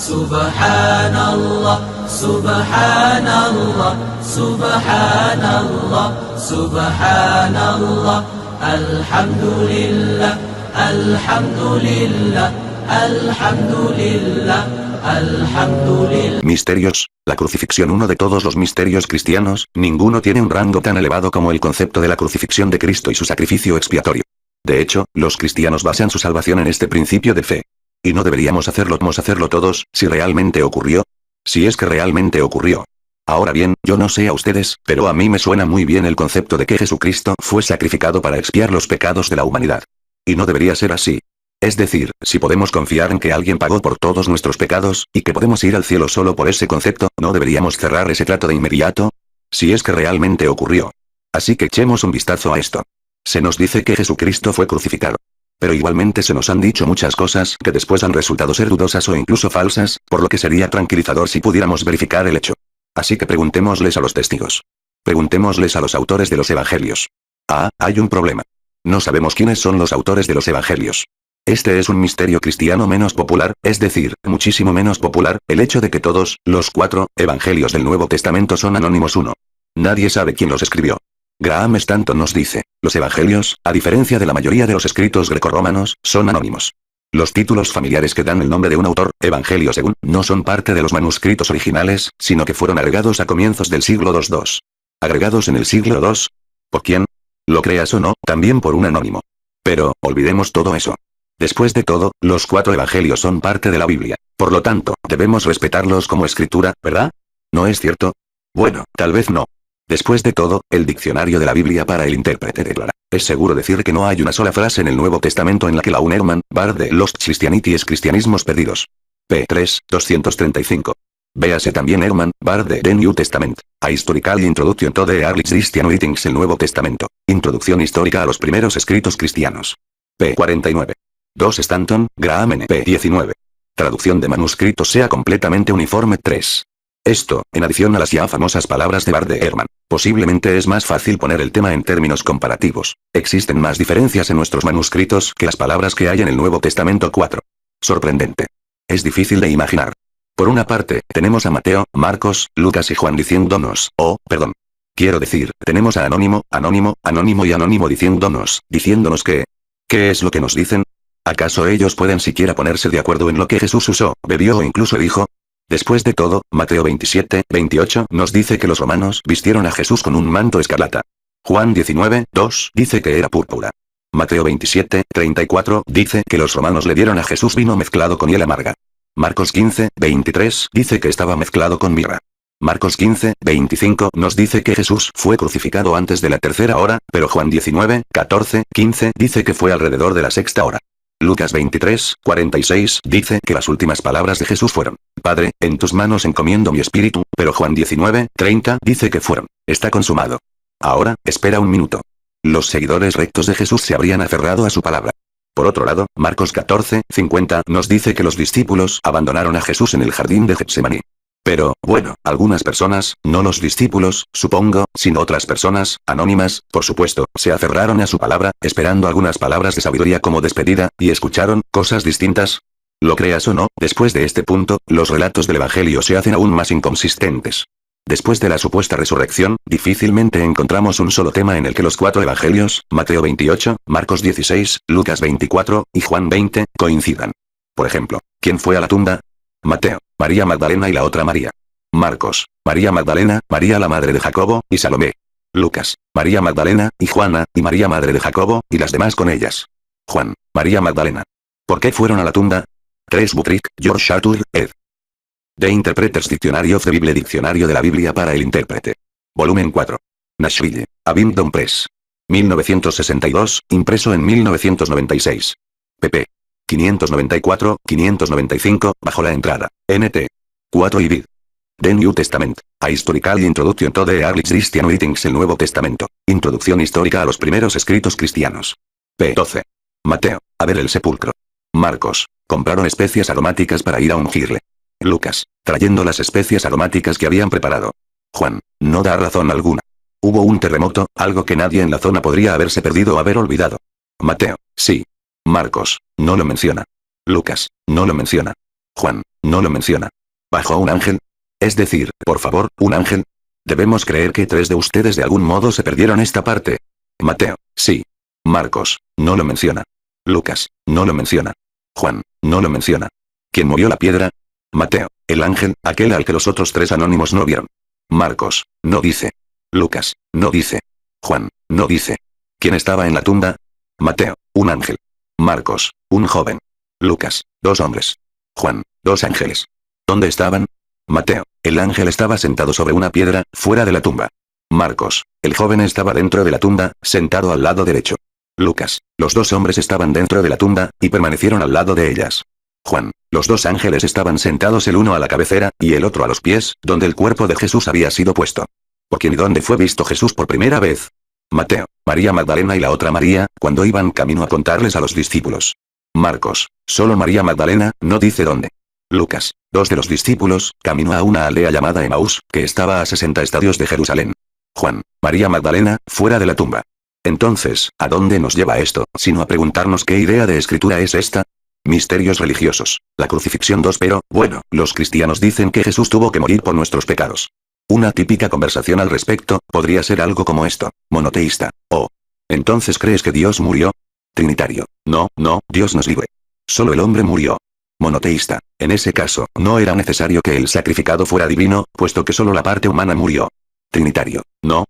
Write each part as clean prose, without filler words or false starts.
Subhanallah, Subhanallah, Subhanallah, Subhanallah, Alhamdulillah, Alhamdulillah, Alhamdulillah, Alhamdulillah. Misterios, la crucifixión. Uno de todos los misterios cristianos, ninguno tiene un rango tan elevado como el concepto de la crucifixión de Cristo y su sacrificio expiatorio. De hecho, los cristianos basan su salvación en este principio de fe. Y no deberíamos hacerlo todos, si realmente ocurrió. Si es que realmente ocurrió. Ahora bien, yo no sé a ustedes, pero a mí me suena muy bien el concepto de que Jesucristo fue sacrificado para expiar los pecados de la humanidad. Y no debería ser así. Es decir, si podemos confiar en que alguien pagó por todos nuestros pecados, y que podemos ir al cielo solo por ese concepto, ¿no deberíamos cerrar ese trato de inmediato? Si es que realmente ocurrió. Así que echemos un vistazo a esto. Se nos dice que Jesucristo fue crucificado. Pero igualmente se nos han dicho muchas cosas que después han resultado ser dudosas o incluso falsas, por lo que sería tranquilizador si pudiéramos verificar el hecho. Así que preguntémosles a los testigos. Preguntémosles a los autores de los evangelios. Ah, hay un problema. No sabemos quiénes son los autores de los evangelios. Este es un misterio cristiano menos popular, es decir, muchísimo menos popular, el hecho de que todos, los 4, evangelios del Nuevo Testamento son anónimos. 1. Nadie sabe quién los escribió. Graham Stanton nos dice, los evangelios, a diferencia de la mayoría de los escritos grecorromanos, son anónimos. Los títulos familiares que dan el nombre de un autor, evangelio según, no son parte de los manuscritos originales, sino que fueron agregados a comienzos del siglo II. ¿Agregados en el siglo II? ¿Por quién? Lo creas o no, también por un anónimo. Pero, olvidemos todo eso. Después de todo, los 4 evangelios son parte de la Biblia. Por lo tanto, debemos respetarlos como escritura, ¿verdad? ¿No es cierto? Bueno, tal vez no. Después de todo, el diccionario de la Biblia para el intérprete declara, es seguro decir que no hay una sola frase en el Nuevo Testamento en la que la Unerman, bar de Lost Christianity es cristianismos perdidos. P. 3, 235. Véase también Herman, bar de The New Testament, a Historical Introduction to the Early Christian Writings el Nuevo Testamento, introducción histórica a los primeros escritos cristianos. P. 49. 2 Stanton, Graham N. P. 19. Traducción de manuscritos sea completamente uniforme. 3. Esto, en adición a las ya famosas palabras de Bart de Ehrman, posiblemente es más fácil poner el tema en términos comparativos. Existen más diferencias en nuestros manuscritos que las palabras que hay en el Nuevo Testamento. 4. Sorprendente. Es difícil de imaginar. Por una parte, tenemos a Mateo, Marcos, Lucas y Juan diciéndonos, quiero decir, tenemos a Anónimo, Anónimo y Anónimo diciéndonos que... ¿Qué es lo que nos dicen? ¿Acaso ellos pueden siquiera ponerse de acuerdo en lo que Jesús usó, bebió o incluso dijo? Después de todo, Mateo 27, 28 nos dice que los romanos vistieron a Jesús con un manto escarlata. Juan 19, 2 dice que era púrpura. Mateo 27, 34 dice que los romanos le dieron a Jesús vino mezclado con hiel amarga. Marcos 15, 23 dice que estaba mezclado con mirra. Marcos 15, 25 nos dice que Jesús fue crucificado antes de la 3.ª hora, pero Juan 19, 14, 15 dice que fue alrededor de la 6.ª hora. Lucas 23, 46 dice que las últimas palabras de Jesús fueron, Padre, en tus manos encomiendo mi espíritu, pero Juan 19, 30 dice que fueron, está consumado. Ahora, espera un minuto. Los seguidores rectos de Jesús se habrían aferrado a su palabra. Por otro lado, Marcos 14, 50 nos dice que los discípulos abandonaron a Jesús en el jardín de Getsemaní. Pero, bueno, algunas personas, no los discípulos, supongo, sino otras personas, anónimas, por supuesto, se aferraron a su palabra, esperando algunas palabras de sabiduría como despedida, y escucharon cosas distintas. Lo creas o no, después de este punto, los relatos del Evangelio se hacen aún más inconsistentes. Después de la supuesta resurrección, difícilmente encontramos un solo tema en el que los 4 evangelios, Mateo 28, Marcos 16, Lucas 24, y Juan 20, coincidan. Por ejemplo, ¿quién fue a la tumba? Mateo, María Magdalena y la otra María. Marcos, María Magdalena, María la madre de Jacobo, y Salomé. Lucas, María Magdalena, y Juana, y María madre de Jacobo, y las demás con ellas. Juan, María Magdalena. ¿Por qué fueron a la tumba? 3 Buttrick, George Arthur, ed. The Interpreter's Dictionary of the Bible Diccionario de la Biblia para el intérprete. Volumen 4. Nashville, Abingdon Press. 1962, impreso en 1996. pp. 594, 595, bajo la entrada, nt. 4 y vid. The New Testament, a Historical Introduction to the Early Christian Writings el Nuevo Testamento, introducción histórica a los primeros escritos cristianos. P. 12. Mateo, a ver el sepulcro. Marcos, compraron especias aromáticas para ir a ungirle. Lucas, trayendo las especias aromáticas que habían preparado. Juan, no da razón alguna. Hubo un terremoto, algo que nadie en la zona podría haberse perdido o haber olvidado. Mateo, sí. Marcos, no lo menciona. Lucas, no lo menciona. Juan, no lo menciona. ¿Bajó un ángel? Es decir, por favor, un ángel. Debemos creer que 3 de ustedes de algún modo se perdieron esta parte. Mateo, sí. Marcos, no lo menciona. Lucas, no lo menciona. Juan, no lo menciona. ¿Quién movió la piedra? Mateo, el ángel, aquel al que los otros 3 anónimos no vieron. Marcos, no dice. Lucas, no dice. Juan, no dice. ¿Quién estaba en la tumba? Mateo, un ángel. Marcos, un joven. Lucas, 2 hombres. Juan, 2 ángeles. ¿Dónde estaban? Mateo, el ángel estaba sentado sobre una piedra, fuera de la tumba. Marcos, el joven estaba dentro de la tumba, sentado al lado derecho. Lucas, los 2 hombres estaban dentro de la tumba, y permanecieron al lado de ellas. Juan, los 2 ángeles estaban sentados el uno a la cabecera, y el otro a los pies, donde el cuerpo de Jesús había sido puesto. ¿Por quién y dónde fue visto Jesús por primera vez? Mateo, María Magdalena y la otra María, cuando iban camino a contarles a los discípulos. Marcos, solo María Magdalena, no dice dónde. Lucas, 2 de los discípulos, camino a una aldea llamada Emaús, que estaba a 60 estadios de Jerusalén. Juan, María Magdalena, fuera de la tumba. Entonces, ¿a dónde nos lleva esto, sino a preguntarnos qué idea de escritura es esta? Misterios religiosos. La crucifixión 2. Pero, bueno, los cristianos dicen que Jesús tuvo que morir por nuestros pecados. Una típica conversación al respecto, podría ser algo como esto: monoteísta. Oh. ¿Entonces crees que Dios murió? Trinitario. No, Dios nos libre. Solo el hombre murió. Monoteísta. En ese caso, no era necesario que el sacrificado fuera divino, puesto que solo la parte humana murió. Trinitario. No.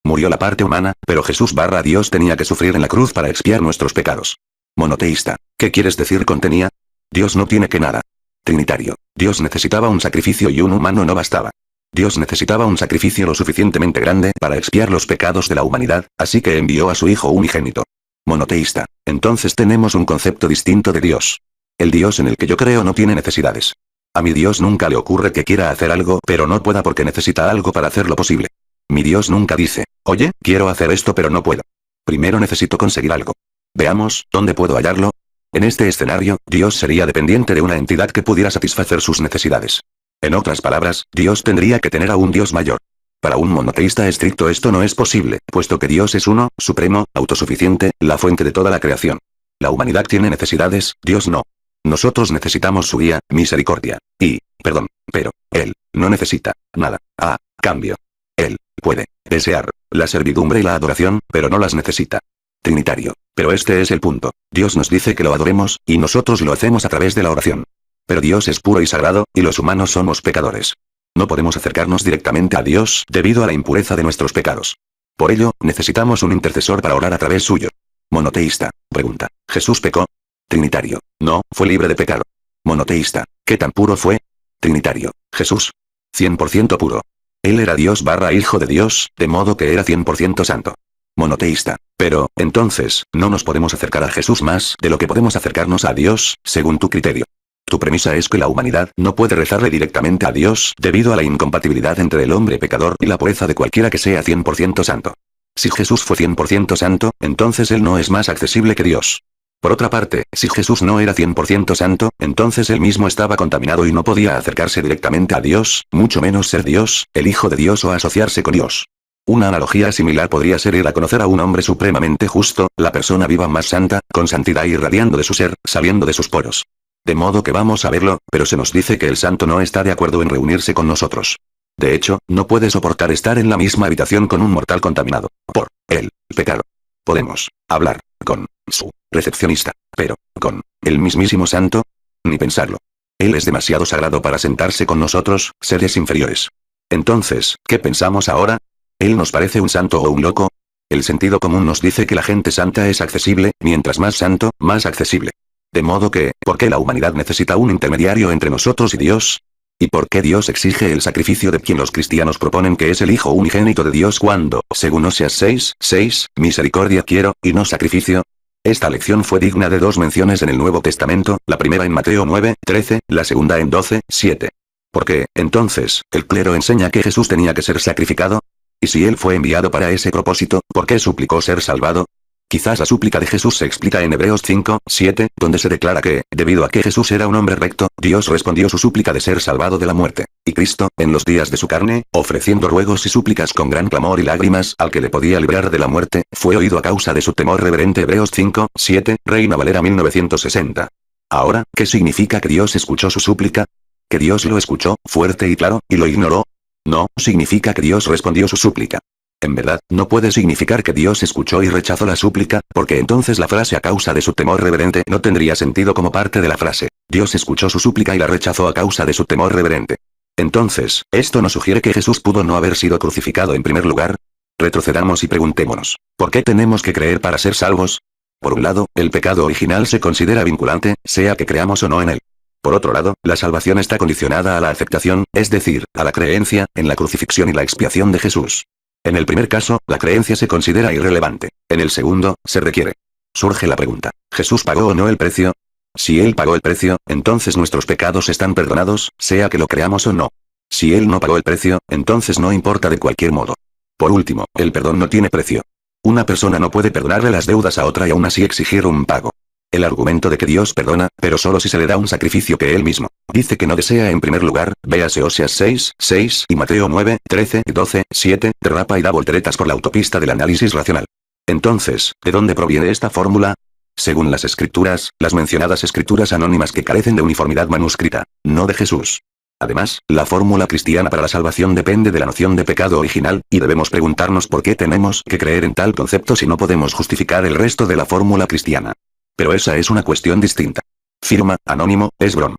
Murió la parte humana, pero Jesús / Dios tenía que sufrir en la cruz para expiar nuestros pecados. Monoteísta. ¿Qué quieres decir con tenía? Dios no tiene que nada. Trinitario. Dios necesitaba un sacrificio y un humano no bastaba. Dios necesitaba un sacrificio lo suficientemente grande para expiar los pecados de la humanidad, así que envió a su Hijo unigénito. Monoteísta. Entonces tenemos un concepto distinto de Dios. El Dios en el que yo creo no tiene necesidades. A mi Dios nunca le ocurre que quiera hacer algo pero no pueda porque necesita algo para hacerlo posible. Mi Dios nunca dice, oye, quiero hacer esto pero no puedo. Primero necesito conseguir algo. Veamos, ¿dónde puedo hallarlo? En este escenario, Dios sería dependiente de una entidad que pudiera satisfacer sus necesidades. En otras palabras, Dios tendría que tener a un Dios mayor. Para un monoteísta estricto esto no es posible, puesto que Dios es uno, supremo, autosuficiente, la fuente de toda la creación. La humanidad tiene necesidades, Dios no. Nosotros necesitamos su guía, misericordia. Pero, Él, no necesita nada. A cambio. Él puede desear la servidumbre y la adoración, pero no las necesita. Trinitario. Pero este es el punto. Dios nos dice que lo adoremos, y nosotros lo hacemos a través de la oración. Pero Dios es puro y sagrado, y los humanos somos pecadores. No podemos acercarnos directamente a Dios, debido a la impureza de nuestros pecados. Por ello, necesitamos un intercesor para orar a través suyo. Monoteísta. Pregunta. ¿Jesús pecó? Trinitario. No, fue libre de pecado. Monoteísta. ¿Qué tan puro fue? Trinitario. Jesús. 100% puro. Él era Dios / Hijo de Dios, de modo que era 100% santo. Monoteísta. Pero, entonces, no nos podemos acercar a Jesús más de lo que podemos acercarnos a Dios, según tu criterio. Tu premisa es que la humanidad no puede rezarle directamente a Dios, debido a la incompatibilidad entre el hombre pecador y la pureza de cualquiera que sea 100% santo. Si Jesús fue 100% santo, entonces Él no es más accesible que Dios. Por otra parte, si Jesús no era 100% santo, entonces Él mismo estaba contaminado y no podía acercarse directamente a Dios, mucho menos ser Dios, el Hijo de Dios o asociarse con Dios. Una analogía similar podría ser ir a conocer a un hombre supremamente justo, la persona viva más santa, con santidad irradiando de su ser, saliendo de sus poros. De modo que vamos a verlo, pero se nos dice que el santo no está de acuerdo en reunirse con nosotros. De hecho, no puede soportar estar en la misma habitación con un mortal contaminado por el pecado. Podemos hablar con su recepcionista, pero con el mismísimo santo, ni pensarlo. Él es demasiado sagrado para sentarse con nosotros, seres inferiores. Entonces, ¿qué pensamos ahora? ¿Él nos parece un santo o un loco? El sentido común nos dice que la gente santa es accesible, mientras más santo, más accesible. De modo que, ¿por qué la humanidad necesita un intermediario entre nosotros y Dios? ¿Y por qué Dios exige el sacrificio de quien los cristianos proponen que es el Hijo unigénito de Dios cuando, según Oseas 6:6, misericordia quiero, y no sacrificio? Esta lección fue digna de 2 menciones en el Nuevo Testamento, la primera en Mateo 9:13, la segunda en 12:7. ¿Por qué, entonces, el clero enseña que Jesús tenía que ser sacrificado? Y si Él fue enviado para ese propósito, ¿por qué suplicó ser salvado? Quizás la súplica de Jesús se explica en Hebreos 5:7, donde se declara que, debido a que Jesús era un hombre recto, Dios respondió su súplica de ser salvado de la muerte. Y Cristo, en los días de su carne, ofreciendo ruegos y súplicas con gran clamor y lágrimas al que le podía librar de la muerte, fue oído a causa de su temor reverente. Hebreos 5:7, Reina Valera 1960. Ahora, ¿qué significa que Dios escuchó su súplica? ¿Que Dios lo escuchó, fuerte y claro, y lo ignoró? No, significa que Dios respondió su súplica. En verdad, no puede significar que Dios escuchó y rechazó la súplica, porque entonces la frase a causa de su temor reverente no tendría sentido como parte de la frase. Dios escuchó su súplica y la rechazó a causa de su temor reverente. Entonces, ¿esto nos sugiere que Jesús pudo no haber sido crucificado en primer lugar? Retrocedamos y preguntémonos, ¿por qué tenemos que creer para ser salvos? Por un lado, el pecado original se considera vinculante, sea que creamos o no en él. Por otro lado, la salvación está condicionada a la aceptación, es decir, a la creencia, en la crucifixión y la expiación de Jesús. En el primer caso, la creencia se considera irrelevante. En el segundo, se requiere. Surge la pregunta, ¿Jesús pagó o no el precio? Si Él pagó el precio, entonces nuestros pecados están perdonados, sea que lo creamos o no. Si Él no pagó el precio, entonces no importa de cualquier modo. Por último, el perdón no tiene precio. Una persona no puede perdonarle las deudas a otra y aún así exigir un pago. El argumento de que Dios perdona, pero solo si se le da un sacrificio que Él mismo dice que no desea en primer lugar, véase Oseas 6, 6 y Mateo 9, 13, 12, 7, derrapa y da volteretas por la autopista del análisis racional. Entonces, ¿de dónde proviene esta fórmula? Según las escrituras, las mencionadas escrituras anónimas que carecen de uniformidad manuscrita, no de Jesús. Además, la fórmula cristiana para la salvación depende de la noción de pecado original, y debemos preguntarnos por qué tenemos que creer en tal concepto si no podemos justificar el resto de la fórmula cristiana. Pero esa es una cuestión distinta. Firma, anónimo, Esbron.